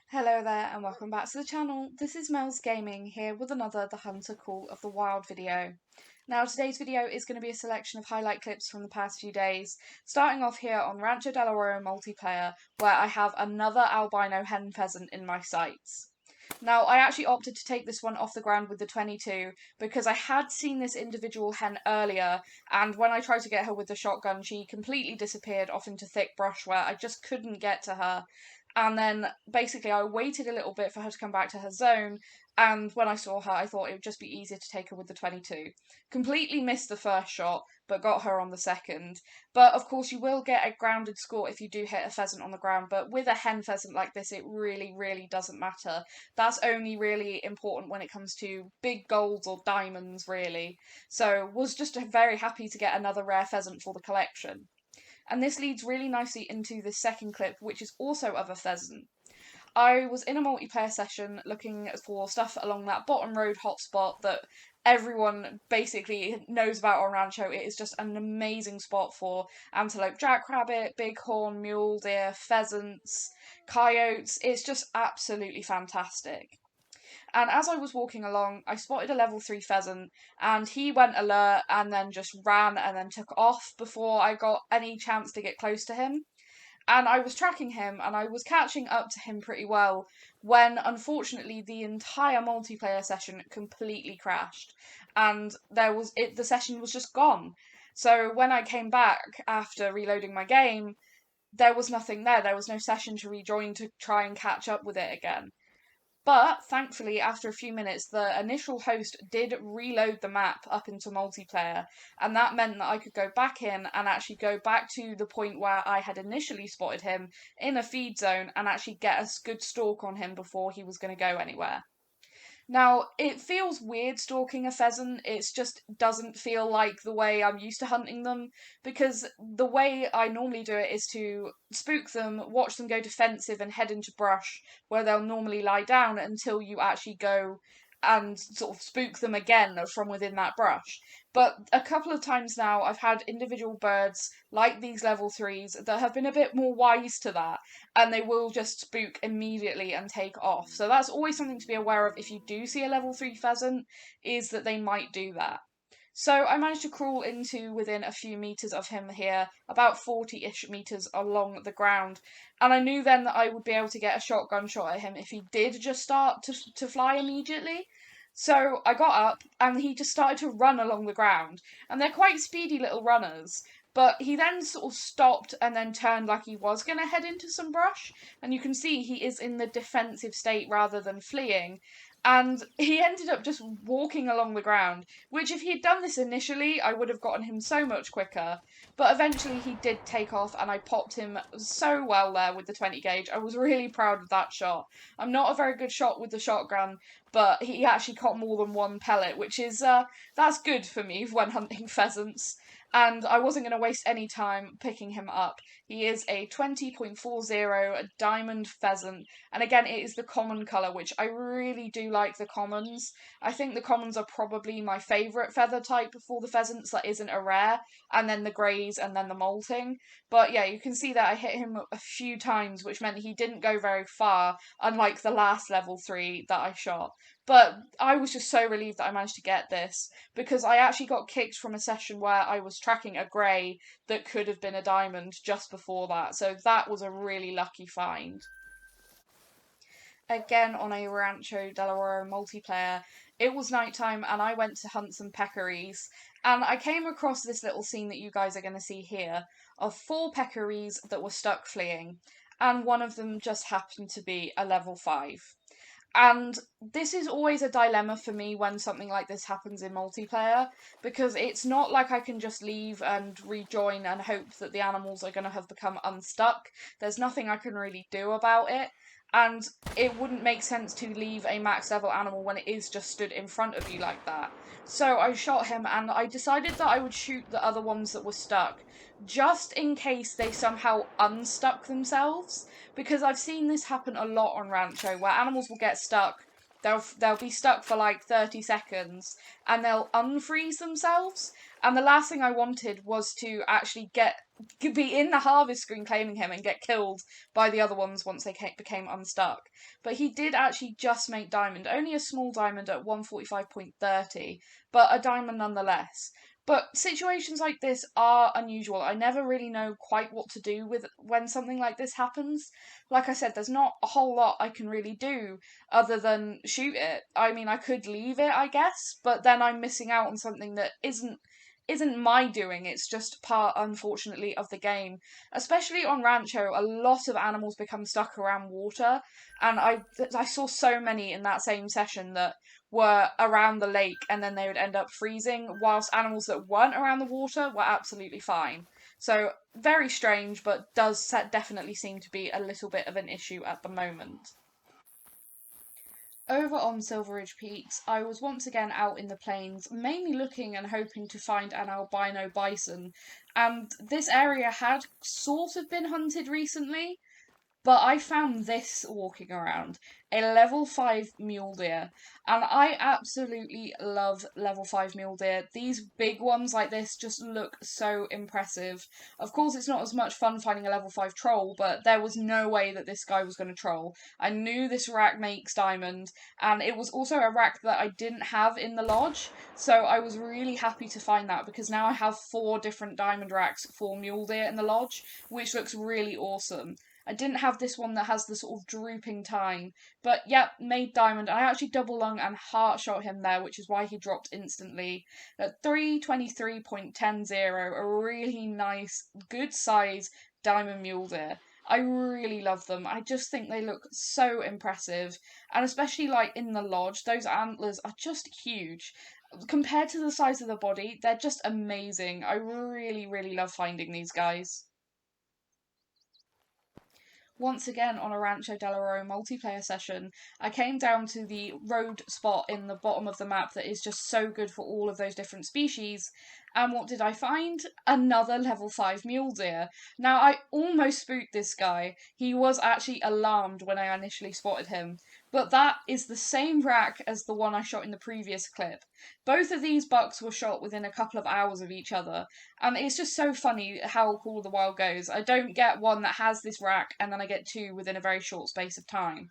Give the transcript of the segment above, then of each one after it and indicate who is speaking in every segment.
Speaker 1: Hello there and welcome back to the channel. This is Mel's Gaming here with another The Hunter Call of the Wild video. Now today's video is going to be a selection of highlight clips from the past few days, starting off here on Rancho del Oro multiplayer where I have another albino hen pheasant in my sights. Now, I actually opted to take this one off the ground with the 22 because I had seen this individual hen earlier, and when I tried to get her with the shotgun, she completely disappeared off into thick brush where I just couldn't get to her. And then basically, I waited a little bit for her to come back to her zone, and when I saw her, I thought it would just be easier to take her with the 22. Completely missed the first shot, but got her on the second. But of course, you will get a grounded score if you do hit a pheasant on the ground, but with a hen pheasant like this, it really doesn't matter. That's only really important when it comes to big golds or diamonds, really. So was just very happy to get another rare pheasant for the collection. And this leads really nicely into the second clip, which is also of a pheasant. I was in a multiplayer session looking for stuff along that bottom road hotspot that everyone basically knows about on Rancho. It is just an amazing spot for antelope, jackrabbit, bighorn, mule deer, pheasants, coyotes. It's just absolutely fantastic. And as I was walking along, I spotted a level 3 pheasant, and he went alert and then just ran and then took off before I got any chance to get close to him. And I was tracking him and I was catching up to him pretty well when unfortunately the entire multiplayer session completely crashed and the session was just gone. So when I came back after reloading my game, there was nothing there. There was no session to rejoin to try and catch up with it again. But thankfully, after a few minutes, the initial host did reload the map up into multiplayer, and that meant that I could go back in and actually go back to the point where I had initially spotted him in a feed zone and actually get a good stalk on him before he was going to go anywhere. Now, it feels weird stalking a pheasant. It just doesn't feel like the way I'm used to hunting them because the way I normally do it is to spook them, watch them go defensive, and head into brush where they'll normally lie down until you actually go and sort of spook them again from within that brush. But a couple of times now, I've had individual birds like these level 3s that have been a bit more wise to that, and they will just spook immediately and take off. So that's always something to be aware of if you do see a level 3 pheasant, is that they might do that. So I managed to crawl into within a few metres of him here, about 40-ish metres along the ground, and I knew then that I would be able to get a shotgun shot at him if he did just start to fly immediately. So I got up, and he just started to run along the ground, and they're quite speedy little runners. But he then sort of stopped and then turned like he was going to head into some brush, and you can see he is in the defensive state rather than fleeing. And he ended up just walking along the ground, which if he had done this initially, I would have gotten him so much quicker. But eventually he did take off, and I popped him so well there with the 20 gauge. I was really proud of that shot. I'm not a very good shot with the shotgun, but he actually caught more than one pellet, which is, that's good for me when hunting pheasants. And I wasn't going to waste any time picking him up. He is a 20.40 diamond pheasant, and again, it is the common colour, which I really do like the commons. I think the commons are probably my favourite feather type for the pheasants that isn't a rare, and then the greys, and then the molting. But yeah, you can see that I hit him a few times, which meant he didn't go very far, unlike the last level 3 that I shot. But I was just so relieved that I managed to get this, because I actually got kicked from a session where I was tracking a grey that could have been a diamond just before that, so that was a really lucky find. Again on a Rancho del Oro multiplayer, it was nighttime and I went to hunt some peccaries, and I came across this little scene that you guys are going to see here of 4 peccaries that were stuck fleeing, and one of them just happened to be a level 5. And this is always a dilemma for me when something like this happens in multiplayer, because it's not like I can just leave and rejoin and hope that the animals are going to have become unstuck. There's nothing I can really do about it, and it wouldn't make sense to leave a max level animal when it is just stood in front of you like that. So I shot him, and I decided that I would shoot the other ones that were stuck, just in case they somehow unstuck themselves, because I've seen this happen a lot on Rancho, where animals will get stuck, they'll be stuck for like 30 seconds and they'll unfreeze themselves. And the last thing I wanted was to actually be in the harvest screen claiming him and get killed by the other ones once they became unstuck. But he did actually just make diamond, only a small diamond at 145.30, but a diamond nonetheless. But situations like this are unusual. I never really know quite what to do with when something like this happens. Like I said, there's not a whole lot I can really do other than shoot it. I mean, I could leave it, I guess, but then I'm missing out on something that isn't my doing. It's just part, unfortunately, of the game. Especially on Rancho, a lot of animals become stuck around water, and I saw so many in that same session that were around the lake and then they would end up freezing, whilst animals that weren't around the water were absolutely fine. So very strange, but definitely seem to be a little bit of an issue at the moment. Over on Silver Ridge Peaks, I was once again out in the plains, mainly looking and hoping to find an albino bison, and this area had sort of been hunted recently, but I found this walking around, a level 5 mule deer. And I absolutely love level 5 mule deer. These big ones like this just look so impressive. Of course, it's not as much fun finding a level 5 troll, but there was no way that this guy was going to troll. I knew this rack makes diamond, and it was also a rack that I didn't have in the lodge, so I was really happy to find that because now I have 4 different diamond racks for mule deer in the lodge, which looks really awesome. I didn't have this one that has the sort of drooping tine. But yep, made diamond. I actually double lung and heart shot him there, which is why he dropped instantly. At 323.10, a really nice, good size diamond mule deer. I really love them. I just think they look so impressive. And especially like in the lodge, those antlers are just huge. Compared to the size of the body, they're just amazing. I really, really love finding these guys. Once again on a Rancho Del Oro multiplayer session, I came down to the road spot in the bottom of the map that is just so good for all of those different species. And what did I find? Another level 5 mule deer. Now, I almost spooked this guy. He was actually alarmed when I initially spotted him. But that is the same rack as the one I shot in the previous clip. Both of these bucks were shot within a couple of hours of each other. And it's just so funny how Call of the Wild goes. I don't get one that has this rack and then I get 2 within a very short space of time.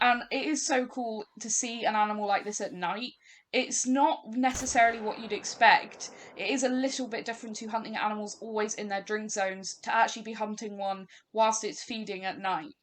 Speaker 1: And it is so cool to see an animal like this at night. It's not necessarily what you'd expect. It is a little bit different to hunting animals always in their drink zones to actually be hunting one whilst it's feeding at night.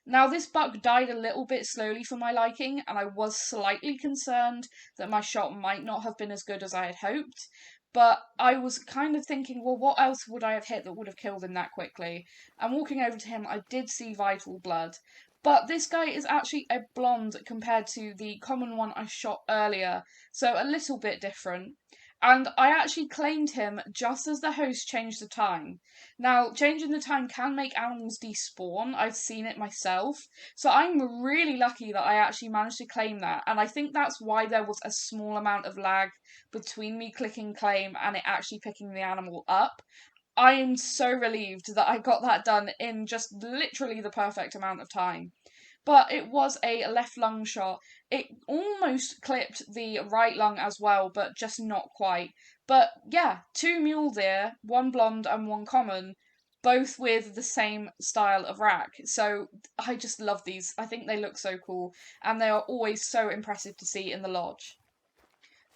Speaker 1: Now, this buck died a little bit slowly for my liking, and I was slightly concerned that my shot might not have been as good as I had hoped. But I was kind of thinking, well, what else would I have hit that would have killed him that quickly? And walking over to him, I did see vital blood. But this guy is actually a blonde compared to the common one I shot earlier, so a little bit different. And I actually claimed him just as the host changed the time. Now, changing the time can make animals despawn. I've seen it myself. So I'm really lucky that I actually managed to claim that. And I think that's why there was a small amount of lag between me clicking claim and it actually picking the animal up. I am so relieved that I got that done in just literally the perfect amount of time. But it was a left lung shot. It almost clipped the right lung as well, but just not quite. But yeah, 2 mule deer, 1 blonde and 1 common, both with the same style of rack. So I just love these. I think they look so cool, and they are always so impressive to see in the lodge.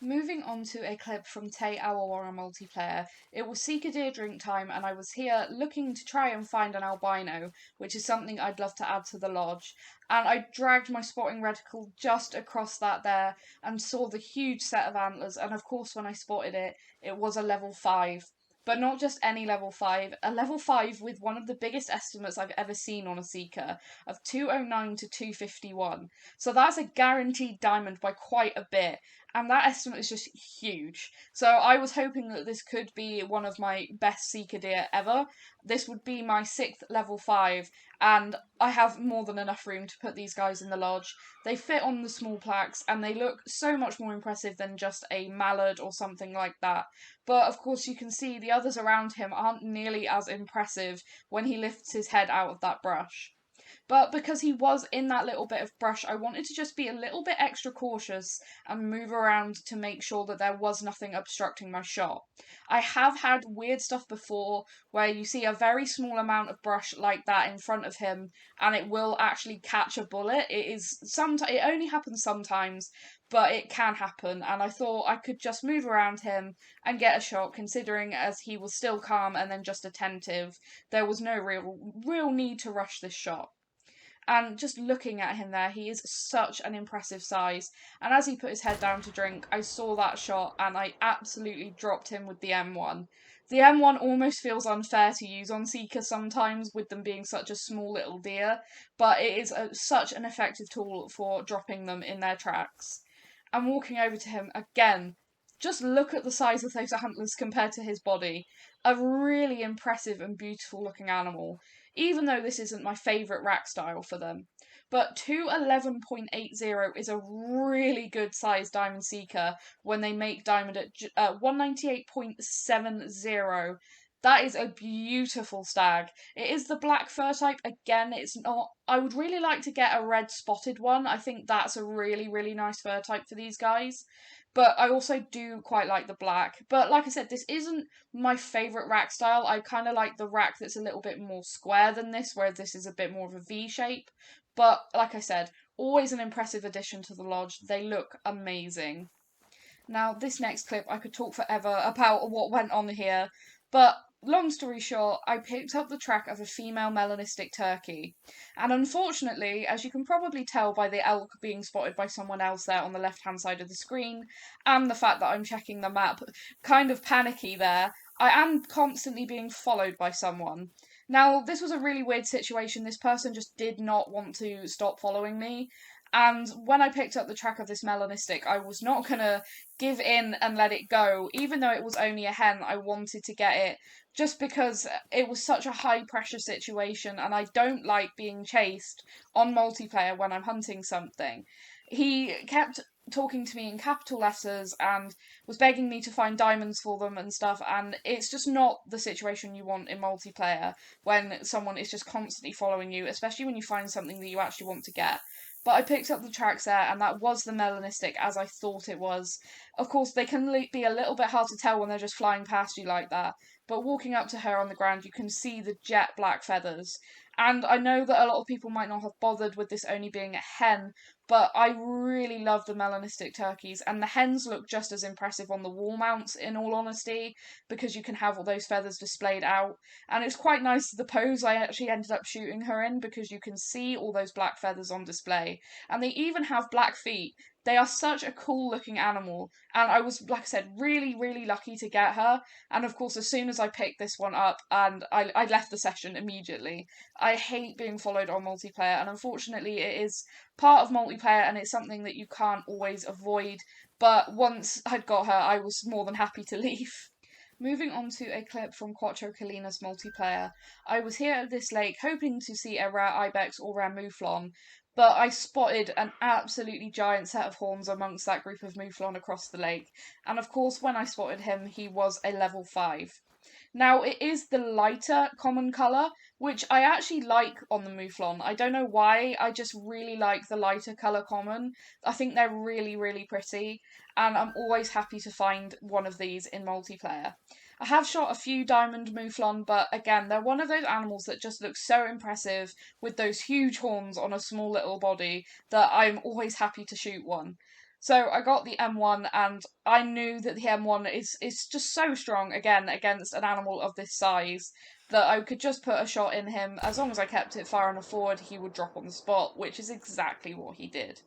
Speaker 1: Moving on to a clip from Te Awawara multiplayer, it was Sika deer drink time and I was here looking to try and find an albino, which is something I'd love to add to the lodge. And I dragged my spotting reticle just across that there and saw the huge set of antlers, and of course when I spotted it, it was a level 5. But not just any level 5, a level 5 with one of the biggest estimates I've ever seen on a Sika of 209 to 251. So that's a guaranteed diamond by quite a bit, and that estimate is just huge. So I was hoping that this could be one of my best Sika deer ever. This would be my 6th level 5, and I have more than enough room to put these guys in the lodge. They fit on the small plaques, and they look so much more impressive than just a mallard or something like that. But of course you can see the others around him aren't nearly as impressive when he lifts his head out of that brush. But because he was in that little bit of brush, I wanted to just be a little bit extra cautious and move around to make sure that there was nothing obstructing my shot. I have had weird stuff before where you see a very small amount of brush like that in front of him and it will actually catch a bullet. It only happens sometimes, but it can happen, and I thought I could just move around him and get a shot, considering as he was still calm and then just attentive, there was no real need to rush this shot. And just looking at him there, he is such an impressive size. And as he put his head down to drink, I saw that shot and I absolutely dropped him with the M1. The M1 almost feels unfair to use on Sika sometimes, with them being such a small little deer, but it is such an effective tool for dropping them in their tracks. And walking over to him again, just look at the size of those antlers compared to his body. A really impressive and beautiful looking animal, even though this isn't my favourite rack style for them. But 211.80 is a really good size diamond seeker when they make diamond at 198.70. That is a beautiful stag. It is the black fur type. Again, it's not. I would really like to get a red spotted one. I think that's a really, really nice fur type for these guys. But I also do quite like the black. But like I said, this isn't my favourite rack style. I kind of like the rack that's a little bit more square than this, where this is a bit more of a V shape. But like I said, always an impressive addition to the lodge. They look amazing. Now, this next clip, I could talk forever about what went on here, but long story short, I picked up the track of a female melanistic turkey. And unfortunately, as you can probably tell by the elk being spotted by someone else there on the left-hand side of the screen, and the fact that I'm checking the map, kind of panicky there, I am constantly being followed by someone. Now, this was a really weird situation. This person just did not want to stop following me. And when I picked up the track of this melanistic, I was not going to give in and let it go. Even though it was only a hen, I wanted to get it just because it was such a high pressure situation and I don't like being chased on multiplayer when I'm hunting something. He kept talking to me in capital letters and was begging me to find diamonds for them and stuff, and it's just not the situation you want in multiplayer when someone is just constantly following you, especially when you find something that you actually want to get. But I picked up the tracks there, and that was the melanistic, as I thought it was. Of course, they can be a little bit hard to tell when they're just flying past you like that, but walking up to her on the ground, you can see the jet black feathers. And I know that a lot of people might not have bothered with this only being a hen, but I really love the melanistic turkeys, and the hens look just as impressive on the wall mounts, in all honesty, because you can have all those feathers displayed out. And it's quite nice the pose I actually ended up shooting her in, because you can see all those black feathers on display. And they even have black feet. They are such a cool looking animal, and I was, like I said, really, really lucky to get her. And of course, as soon as I picked this one up, and I left the session immediately. I hate being followed on multiplayer, and unfortunately, it is part of multiplayer, and it's something that you can't always avoid. But once I'd got her, I was more than happy to leave. Moving on to a clip from Quattro Calina's multiplayer. I was here at this lake hoping to see a rare ibex or rare mouflon, but I spotted an absolutely giant set of horns amongst that group of mouflon across the lake. And of course, when I spotted him, he was a level 5. Now, it is the lighter common colour, which I actually like on the Mouflon. I don't know why, I just really like the lighter colour common. I think they're really, really pretty, and I'm always happy to find one of these in multiplayer. I have shot a few diamond Mouflon, but again, they're one of those animals that just look so impressive with those huge horns on a small little body that I'm always happy to shoot one. So I got the M1, and I knew that the M1 is just so strong, again, against an animal of this size, that I could just put a shot in him. As long as I kept it far enough forward, he would drop on the spot, which is exactly what he did.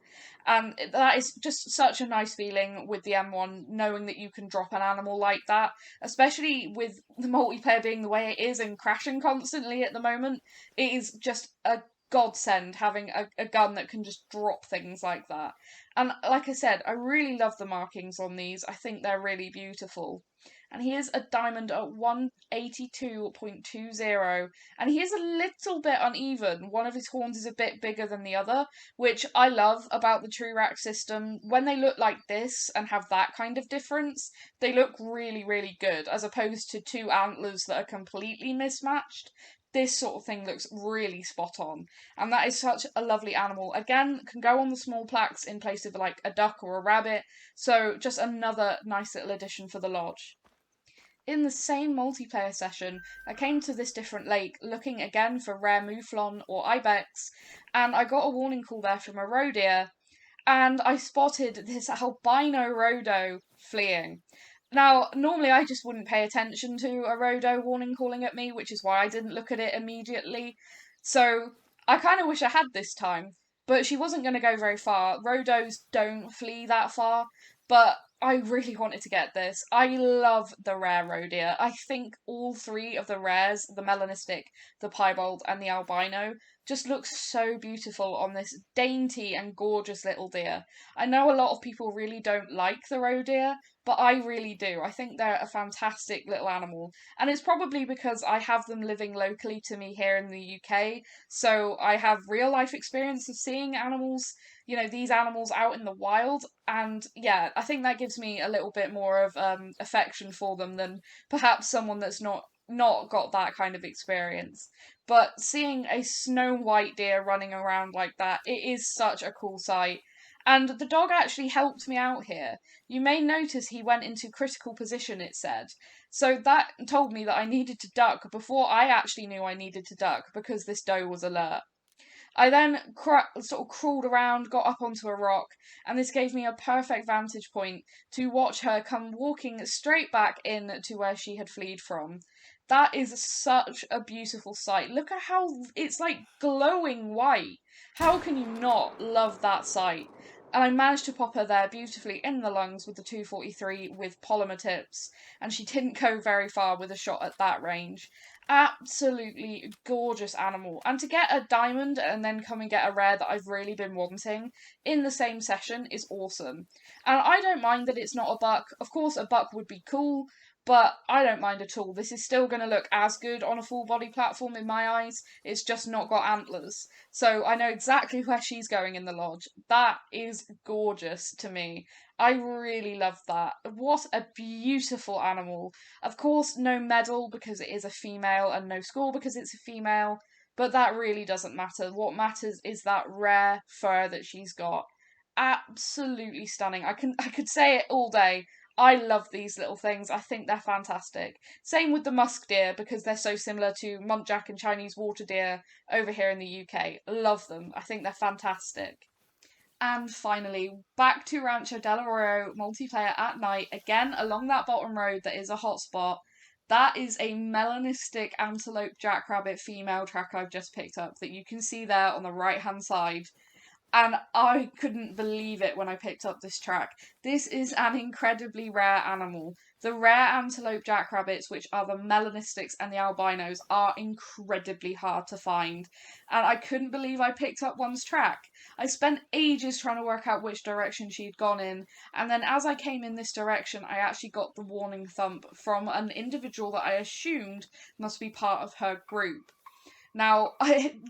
Speaker 1: And that is just such a nice feeling with the M1, knowing that you can drop an animal like that, especially with the multiplayer being the way it is and crashing constantly at the moment. It is just a godsend having a gun that can just drop things like that. And like I said, I really love the markings on these. I think they're really beautiful. And he is a diamond at 182.20, and he is a little bit uneven. One of his horns is a bit bigger than the other, which I love about the true rack system. When they look like this and have that kind of difference, they look really, really good, as opposed to two antlers that are completely mismatched. this sort of thing looks really spot on. And that is such a lovely animal. Again, can go on the small plaques in place of like a duck or a rabbit. So just another nice little addition for the lodge. In the same multiplayer session, I came to this different lake looking again for rare mouflon or ibex, and I got a warning call there from a roe deer, and I spotted this albino rhodo fleeing. Now, normally I just wouldn't pay attention to a rhodo warning calling at me, which is why I didn't look at it immediately. So I kind of wish I had this time, but she wasn't going to go very far. Rhodos don't flee that far, but I really wanted to get this. I love the rare roe deer. I think all three of the rares, the melanistic, the piebald, and the albino, just looks so beautiful on this dainty and gorgeous little deer. I know a lot of people really don't like the roe deer, but I really do. I think they're a fantastic little animal. And it's probably because I have them living locally to me here in the UK, so I have real life experience of seeing animals, these animals out in the wild. And yeah, I think that gives me a little bit more of affection for them than perhaps someone that's not got that kind of experience. But seeing a snow white deer running around like that, it is such a cool sight. And the dog actually helped me out here. You may notice he went into critical position, it said. So that told me that I needed to duck before I actually knew I needed to duck because this doe was alert. I then sort of crawled around, got up onto a rock, and this gave me a perfect vantage point to watch her come walking straight back in to where she had fled from. That is such a beautiful sight. Look at how it's like glowing white. How can you not love that sight? And I managed to pop her there beautifully in the lungs with the 243 with polymer tips, and she didn't go very far with a shot at that range. Absolutely gorgeous animal. And to get a diamond and then come and get a rare that I've really been wanting in the same session is awesome. And I don't mind that it's not a buck. Of course, a buck would be cool, but I don't mind at all. This is still going to look as good on a full body platform in my eyes. It's just not got antlers. So I know exactly where she's going in the lodge. That is gorgeous to me. I really love that. What a beautiful animal. Of course, no medal because it is a female and no score because it's a female, but that really doesn't matter. What matters is that rare fur that she's got. Absolutely stunning. I could say it all day. I love these little things. I think they're fantastic. Same with the musk deer because they're so similar to muntjac and Chinese water deer over here in the UK. Love them. I think they're fantastic. And finally, back to Rancho del Arroyo multiplayer at night, again along that bottom road that is a hotspot. That is a melanistic antelope jackrabbit female track I've just picked up that you can see there on the right hand side. And I couldn't believe it when I picked up this track. This is an incredibly rare animal. The rare antelope jackrabbits, which are the melanistics and the albinos, are incredibly hard to find. And I couldn't believe I picked up one's track. I spent ages trying to work out which direction she'd gone in, and then as I came in this direction, I actually got the warning thump from an individual that I assumed must be part of her group. Now,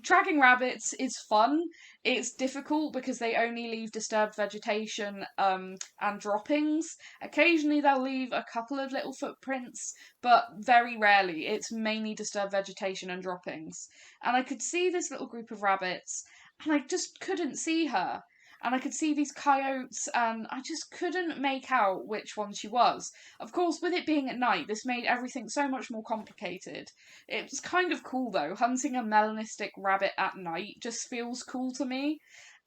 Speaker 1: tracking rabbits is fun. It's difficult because they only leave disturbed vegetation and droppings. Occasionally they'll leave a couple of little footprints, but very rarely. It's mainly disturbed vegetation and droppings. And I could see this little group of rabbits, and I just couldn't see her. And I could see these coyotes, and I just couldn't make out which one she was. Of course, with it being at night, this made everything so much more complicated. It was kind of cool though. Hunting a melanistic rabbit at night just feels cool to me.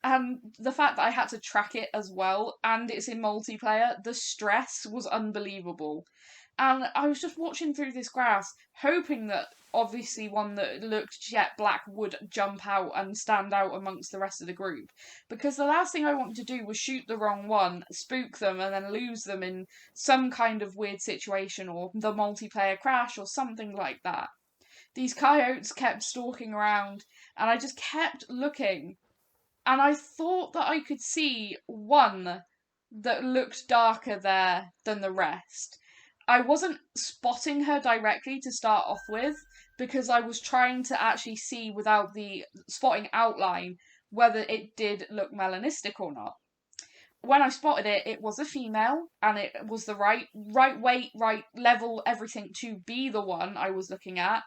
Speaker 1: And the fact that I had to track it as well, and it's in multiplayer, the stress was unbelievable. And I was just watching through this grass, hoping that obviously one that looked jet black would jump out and stand out amongst the rest of the group. Because the last thing I wanted to do was shoot the wrong one, spook them, and then lose them in some kind of weird situation or the multiplayer crash or something like that. These coyotes kept stalking around, and I just kept looking. And I thought that I could see one that looked darker there than the rest. I wasn't spotting her directly to start off with because I was trying to actually see without the spotting outline whether it did look melanistic or not. When I spotted it, it was a female and it was the right weight, right level, everything to be the one I was looking at.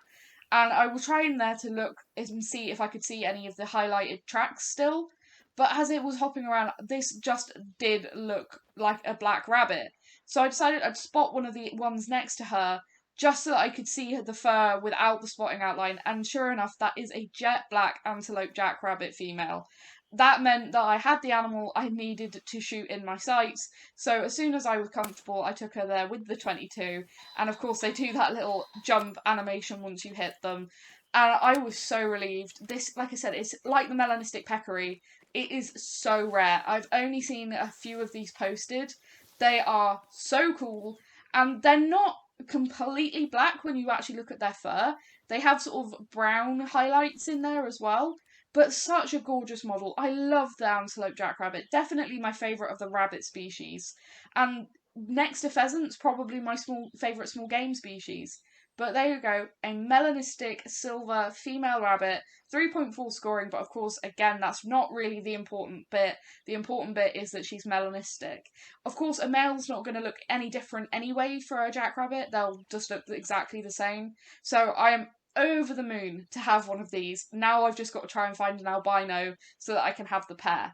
Speaker 1: and I was trying there to look and see if I could see any of the highlighted tracks still. But as it was hopping around, this just did look like a black rabbit. So I decided I'd spot one of the ones next to her just so that I could see the fur without the spotting outline. And sure enough, that is a jet black antelope jackrabbit female. That meant that I had the animal I needed to shoot in my sights. So as soon as I was comfortable, I took her there with the 22. And of course, they do that little jump animation once you hit them. And I was so relieved. This, like I said, it's like the melanistic peccary. It is so rare. I've only seen a few of these posted. They are so cool, and they're not completely black when you actually look at their fur. They have sort of brown highlights in there as well, but such a gorgeous model. I love the antelope jackrabbit. Definitely my favourite of the rabbit species. And next to pheasants, probably my favourite small game species. But there you go, a melanistic silver female rabbit, 3.4 scoring, but of course, again, that's not really the important bit. The important bit is that she's melanistic. Of course, a male's not going to look any different anyway for a jackrabbit, they'll just look exactly the same. So I am over the moon to have one of these. Now I've just got to try and find an albino so that I can have the pair.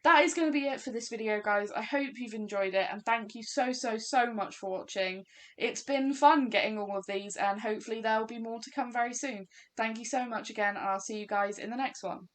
Speaker 1: That is going to be it for this video, guys. I hope you've enjoyed it, and thank you so much for watching. It's been fun getting all of these, and hopefully there will be more to come very soon. Thank you so much again, and I'll see you guys in the next one.